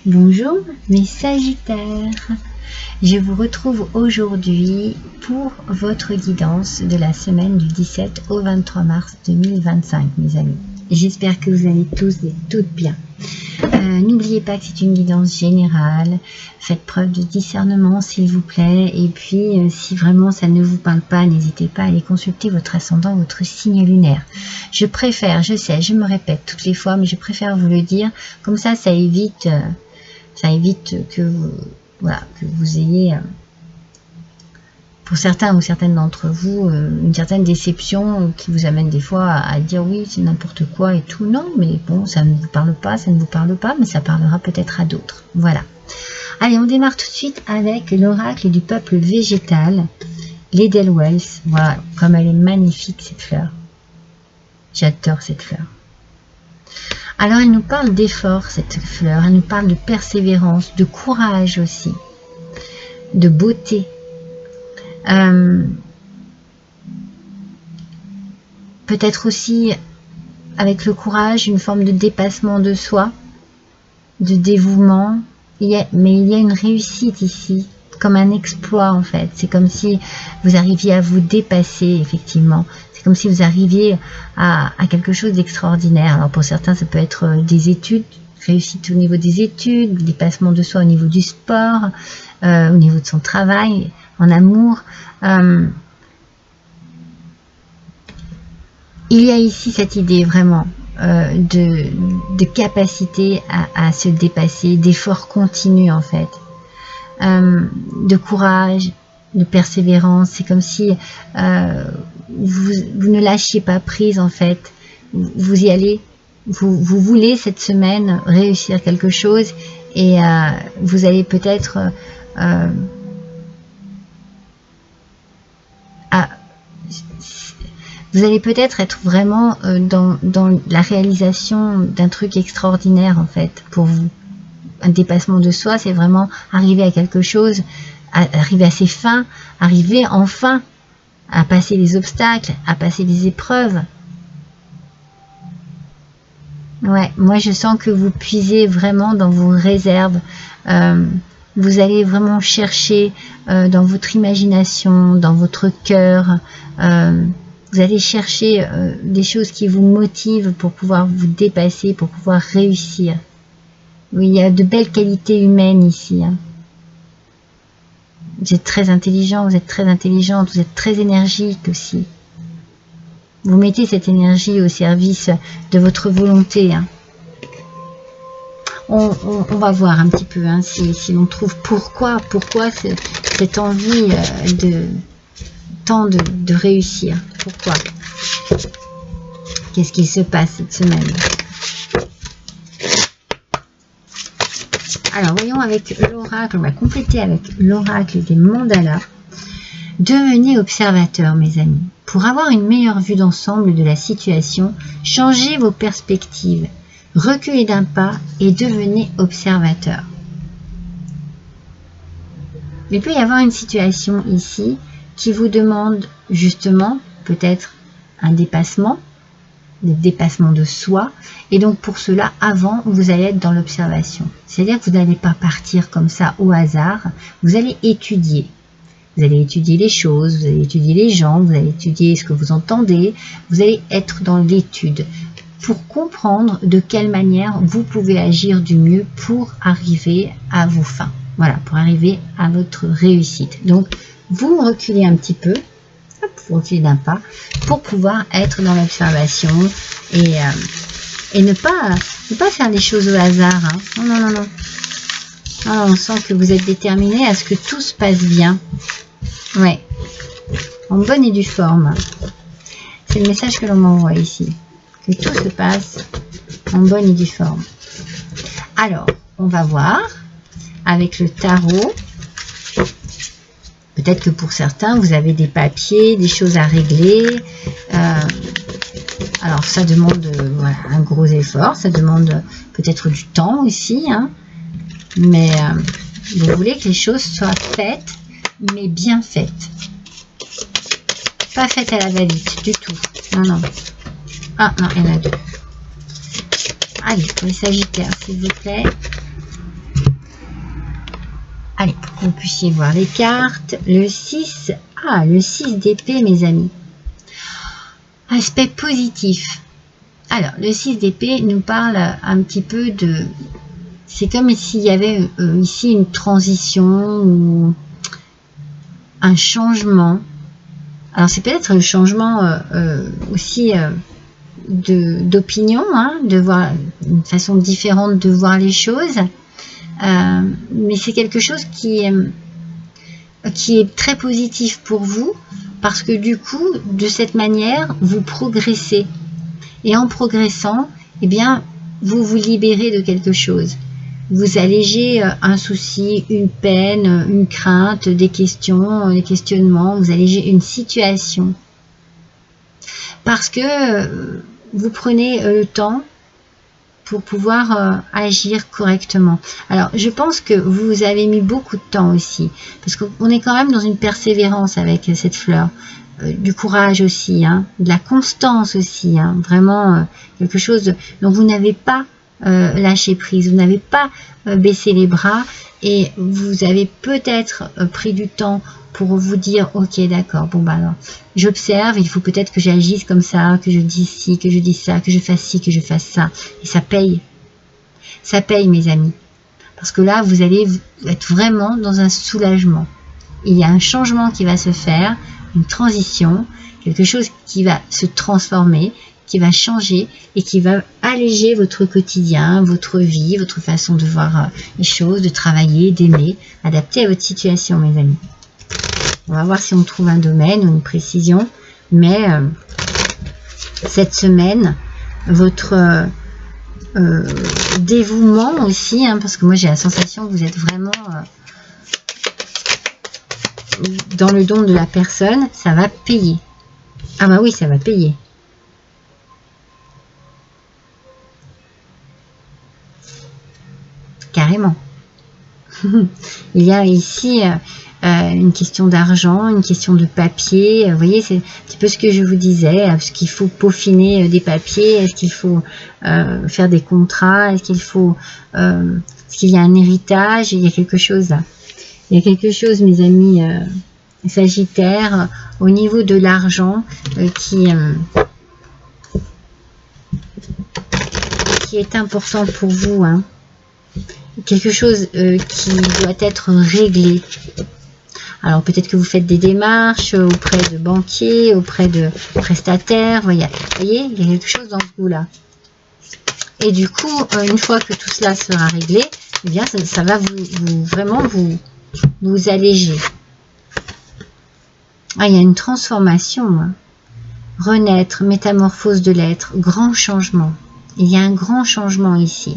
Bonjour mes Sagittaires, je vous retrouve aujourd'hui pour votre guidance de la semaine du 17 au 23 mars 2025 mes amis. J'espère que vous allez tous et toutes bien. N'oubliez pas que c'est une guidance générale, faites preuve de discernement s'il vous plaît, et puis si vraiment ça ne vous parle pas, n'hésitez pas à aller consulter votre ascendant, votre signe lunaire. Je préfère, je sais, je me répète toutes les fois, mais je préfère vous le dire, comme ça évite que vous ayez, pour certains ou certaines d'entre vous, une certaine déception qui vous amène des fois à dire oui, c'est n'importe quoi et tout. Non, mais bon, ça ne vous parle pas, mais ça parlera peut-être à d'autres. Voilà. Allez, on démarre tout de suite avec l'oracle du peuple végétal, l'Edelweiss. Voilà, comme elle est magnifique cette fleur. J'adore cette fleur. Alors, elle nous parle d'effort, cette fleur. Elle nous parle de persévérance, de courage aussi, de beauté. Peut-être aussi, avec le courage, une forme de dépassement de soi, de dévouement. Mais il y a une réussite ici, comme un exploit en fait. C'est comme si vous arriviez à vous dépasser, effectivement. C'est comme si vous arriviez à quelque chose d'extraordinaire. Alors pour certains, ça peut être des études, réussite au niveau des études, dépassement de soi au niveau du sport, au niveau de son travail, en amour. Il y a ici cette idée vraiment de capacité à se dépasser, d'effort continu en fait, de courage, de persévérance. C'est comme si vous ne lâchiez pas prise en fait. Vous y allez, vous voulez cette semaine réussir quelque chose et vous allez peut-être être vraiment dans la réalisation d'un truc extraordinaire en fait pour vous. Un dépassement de soi, c'est vraiment arriver à quelque chose, arriver à ses fins, arriver enfin à passer les obstacles, à passer les épreuves. Ouais, moi je sens que vous puisez vraiment dans vos réserves. Vous allez vraiment chercher dans votre imagination, dans votre cœur. Vous allez chercher des choses qui vous motivent pour pouvoir vous dépasser, pour pouvoir réussir. Oui, il y a de belles qualités humaines ici. Hein. Vous êtes très intelligent, vous êtes très intelligente, vous êtes très énergique aussi. Vous mettez cette énergie au service de votre volonté. Hein. On va voir un petit peu hein, si l'on trouve pourquoi cette envie de réussir. Pourquoi? Qu'est-ce qui se passe cette semaine? Alors, voyons avec l'oracle, on va compléter avec l'oracle des mandalas. Devenez observateur, mes amis. Pour avoir une meilleure vue d'ensemble de la situation, changez vos perspectives. Reculez d'un pas et devenez observateur. Il peut y avoir une situation ici qui vous demande justement peut-être un dépassement, le dépassement de soi, et donc pour cela, avant, vous allez être dans l'observation. C'est-à-dire que vous n'allez pas partir comme ça au hasard, vous allez étudier. Vous allez étudier les choses, vous allez étudier les gens, vous allez étudier ce que vous entendez, vous allez être dans l'étude pour comprendre de quelle manière vous pouvez agir du mieux pour arriver à vos fins. Voilà, pour arriver à votre réussite. Donc, vous reculez un petit peu, vous reculez d'un pas, pour pouvoir être dans l'observation et ne pas faire les choses au hasard. Hein. Non. Ah, on sent que vous êtes déterminé à ce que tout se passe bien. Ouais, en bonne et due forme. C'est le message que l'on m'envoie ici. Que tout se passe en bonne et due forme. Alors, on va voir avec le tarot. Peut-être que pour certains, vous avez des papiers, des choses à régler. Alors, ça demande voilà, un gros effort. Ça demande peut-être du temps aussi. Hein. Mais vous voulez que les choses soient faites, mais bien faites. Pas faites à la va-vite du tout. Non. Ah, non, il y en a deux. Allez, pour les Sagittaires, s'il vous plaît. vous puissiez voir les cartes. Le 6, le 6 d'épée, mes amis. Aspect positif. Alors, le 6 d'épée nous parle un petit peu de... C'est comme s'il y avait ici une transition ou un changement. Alors, c'est peut-être le changement aussi d'opinion, hein, de voir une façon différente de voir les choses. Mais c'est quelque chose qui est très positif pour vous, parce que du coup, de cette manière, vous progressez. Et en progressant, eh bien, vous vous libérez de quelque chose. Vous allégez un souci, une peine, une crainte, des questions, des questionnements. Vous allégez une situation. Parce que vous prenez le temps pour pouvoir agir correctement. Alors, je pense que vous avez mis beaucoup de temps aussi, parce qu'on est quand même dans une persévérance avec cette fleur, du courage aussi, hein, de la constance aussi, hein, vraiment quelque chose dont vous n'avez pas lâché prise, vous n'avez pas baissé les bras, et vous avez peut-être pris du temps pour vous dire, ok, d'accord, bon bah alors, j'observe, il faut peut-être que j'agisse comme ça, que je dise ci, que je dise ça, que je fasse ci, que je fasse ça, et ça paye. Ça paye, mes amis, parce que là, vous allez être vraiment dans un soulagement. Il y a un changement qui va se faire, une transition, quelque chose qui va se transformer, qui va changer et qui va alléger votre quotidien, votre vie, votre façon de voir les choses, de travailler, d'aimer, adapté à votre situation, mes amis. On va voir si on trouve un domaine ou une précision, mais cette semaine, votre dévouement aussi, hein, parce que moi j'ai la sensation que vous êtes vraiment dans le don de la personne, ça va payer. Ah bah oui, ça va payer. Carrément. Il y a ici une question d'argent, une question de papier. Vous voyez, c'est un petit peu ce que je vous disais. Est-ce qu'il faut peaufiner des papiers? Est-ce qu'il faut faire des contrats? Est-ce qu'il faut... est-ce qu'il y a un héritage? Il y a quelque chose là. Il y a quelque chose, mes amis Sagittaires, au niveau de l'argent qui est important pour vous, hein. Quelque chose qui doit être réglé. Alors peut-être que vous faites des démarches auprès de banquiers, auprès de prestataires, vous voyez, il y a quelque chose dans ce goût-là. Et du coup, une fois que tout cela sera réglé, eh bien ça va vraiment vous alléger. Ah, il y a une transformation, hein. Renaître, métamorphose de l'être, grand changement. Il y a un grand changement ici.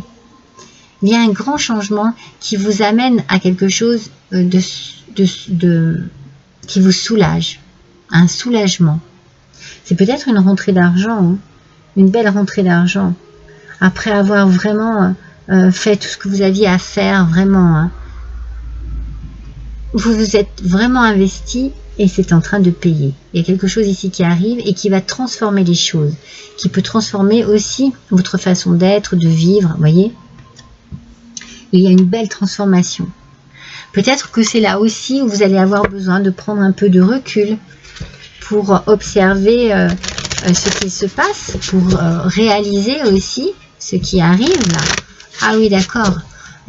Il y a un grand changement qui vous amène à quelque chose qui vous soulage, un soulagement. C'est peut-être une rentrée d'argent, hein, une belle rentrée d'argent. Après avoir vraiment fait tout ce que vous aviez à faire, vraiment, hein, vous vous êtes vraiment investi et c'est en train de payer. Il y a quelque chose ici qui arrive et qui va transformer les choses, qui peut transformer aussi votre façon d'être, de vivre, vous voyez. Il y a une belle transformation. Peut-être que c'est là aussi où vous allez avoir besoin de prendre un peu de recul pour observer ce qui se passe, pour réaliser aussi ce qui arrive là. Ah oui, d'accord,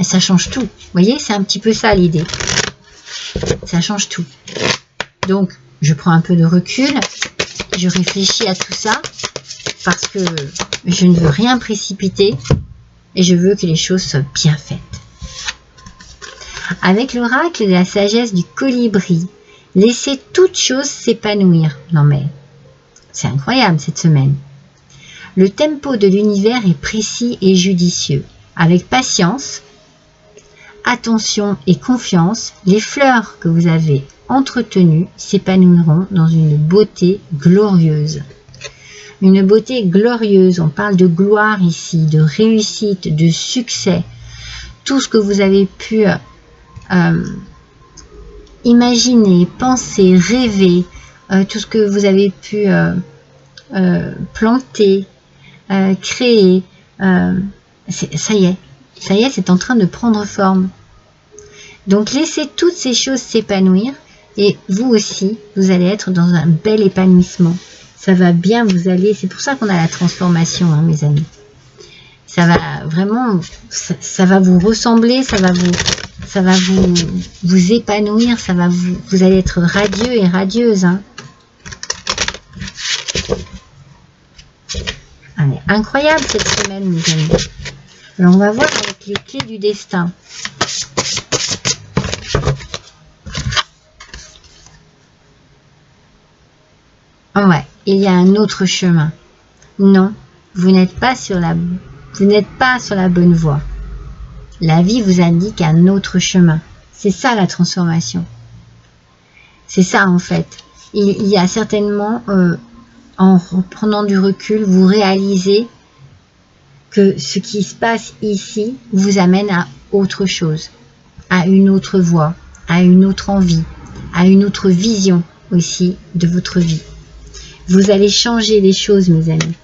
ça change tout. Vous voyez, c'est un petit peu ça l'idée. Ça change tout. Donc, je prends un peu de recul, je réfléchis à tout ça, parce que je ne veux rien précipiter et je veux que les choses soient bien faites. Avec l'oracle de la sagesse du colibri, laissez toute chose s'épanouir. Non mais, c'est incroyable cette semaine. Le tempo de l'univers est précis et judicieux. Avec patience, attention et confiance, les fleurs que vous avez entretenues s'épanouiront dans une beauté glorieuse. Une beauté glorieuse, on parle de gloire ici, de réussite, de succès. Tout ce que vous avez pu imaginer, penser, rêver, tout ce que vous avez pu planter, créer, ça y est, c'est en train de prendre forme. Donc laissez toutes ces choses s'épanouir et vous aussi, vous allez être dans un bel épanouissement. Ça va bien, vous allez, c'est pour ça qu'on a la transformation, hein, mes amis. Ça va vraiment, ça va vous ressembler, ça va vous épanouir, ça va vous allez être radieux et radieuse, hein. Allez, incroyable cette semaine, mes amis. Alors on va voir avec les clés du destin. Oh ouais, il y a un autre chemin. Non, vous n'êtes pas sur la bonne voie. La vie vous indique un autre chemin. C'est ça la transformation. C'est ça en fait. Il y a certainement, en reprenant du recul, vous réalisez que ce qui se passe ici vous amène à autre chose, à une autre voie, à une autre envie, à une autre vision aussi de votre vie. Vous allez changer les choses, mes amis.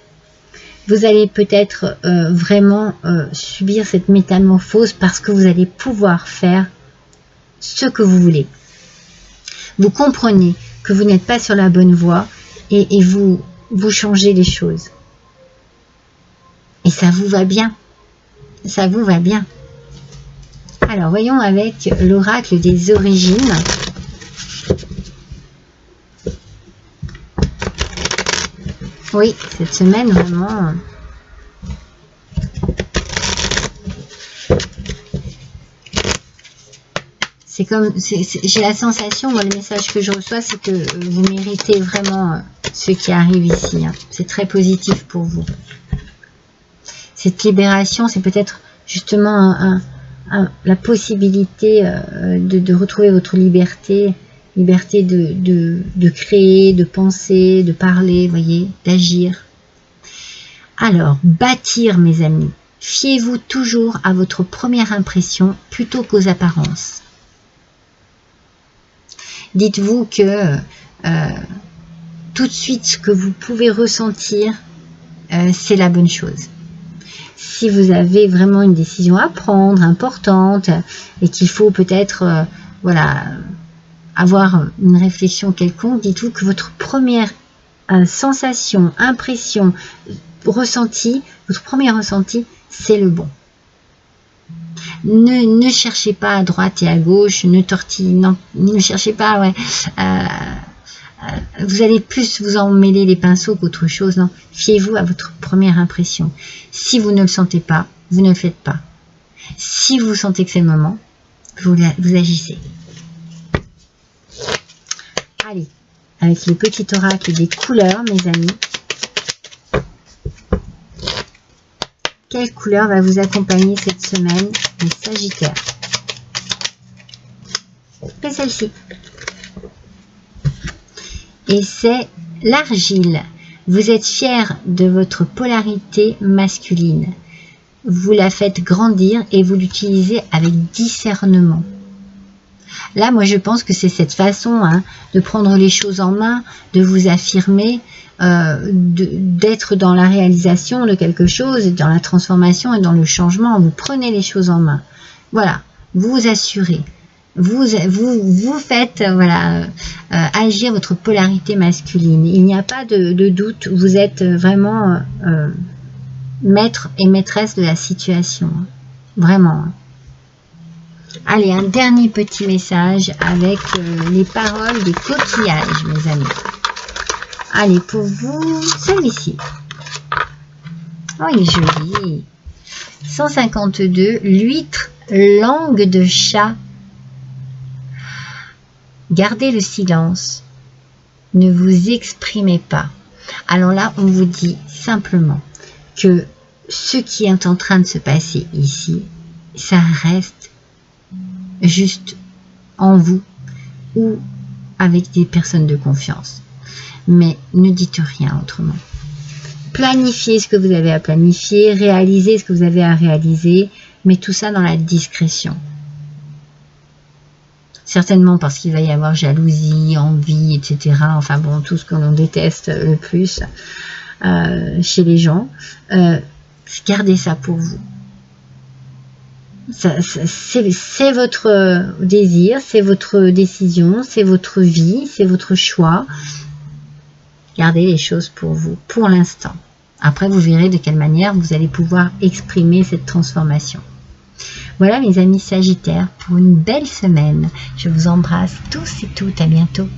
Vous allez peut-être vraiment subir cette métamorphose parce que vous allez pouvoir faire ce que vous voulez. Vous comprenez que vous n'êtes pas sur la bonne voie et vous changez les choses. Et ça vous va bien. Ça vous va bien. Alors, voyons avec l'oracle des origines. Oui, cette semaine, vraiment... C'est comme... J'ai la sensation, moi, le message que je reçois, c'est que vous méritez vraiment ce qui arrive ici. Hein. C'est très positif pour vous. Cette libération, c'est peut-être justement la possibilité de retrouver votre liberté de créer, de penser, de parler, voyez, d'agir. Alors, bâtir, mes amis. Fiez-vous toujours à votre première impression plutôt qu'aux apparences. Dites-vous que tout de suite, ce que vous pouvez ressentir, c'est la bonne chose. Si vous avez vraiment une décision à prendre, importante, et qu'il faut peut-être, voilà, avoir une réflexion quelconque, dites-vous que votre première sensation, impression, ressenti, votre premier ressenti, c'est le bon. Ne cherchez pas à droite et à gauche, ne cherchez pas, ouais, vous allez plus vous emmêler les pinceaux qu'autre chose, non. Fiez-vous à votre première impression. Si vous ne le sentez pas, vous ne le faites pas. Si vous sentez que c'est le moment, vous agissez. Allez, avec le petit oracle des couleurs, mes amis. Quelle couleur va vous accompagner cette semaine, les Sagittaires? C'est celle-ci. Et c'est l'argile. Vous êtes fier de votre polarité masculine. Vous la faites grandir et vous l'utilisez avec discernement. Là, moi, je pense que c'est cette façon de prendre les choses en main, de vous affirmer, d'être dans la réalisation de quelque chose, dans la transformation et dans le changement. Vous prenez les choses en main. Voilà, vous vous assurez. Vous faites voilà, agir votre polarité masculine. Il n'y a pas de doute. Vous êtes vraiment maître et maîtresse de la situation. Vraiment. Allez, un dernier petit message avec les paroles des coquillages, mes amis. Allez, pour vous, celui-ci. Oh, il est joli. 152, l'huître, langue de chat. Gardez le silence. Ne vous exprimez pas. Alors là, on vous dit simplement que ce qui est en train de se passer ici, ça reste juste en vous ou avec des personnes de confiance. Mais ne dites rien autrement. Planifiez ce que vous avez à planifier, réalisez ce que vous avez à réaliser, mais tout ça dans la discrétion. Certainement parce qu'il va y avoir jalousie, envie, etc. Enfin bon, tout ce que l'on déteste le plus chez les gens. Gardez ça pour vous. C'est votre désir, c'est votre décision, c'est votre vie, c'est votre choix. Gardez les choses pour vous, pour l'instant. Après, vous verrez de quelle manière vous allez pouvoir exprimer cette transformation. Voilà mes amis Sagittaires, pour une belle semaine. Je vous embrasse tous et toutes, à bientôt.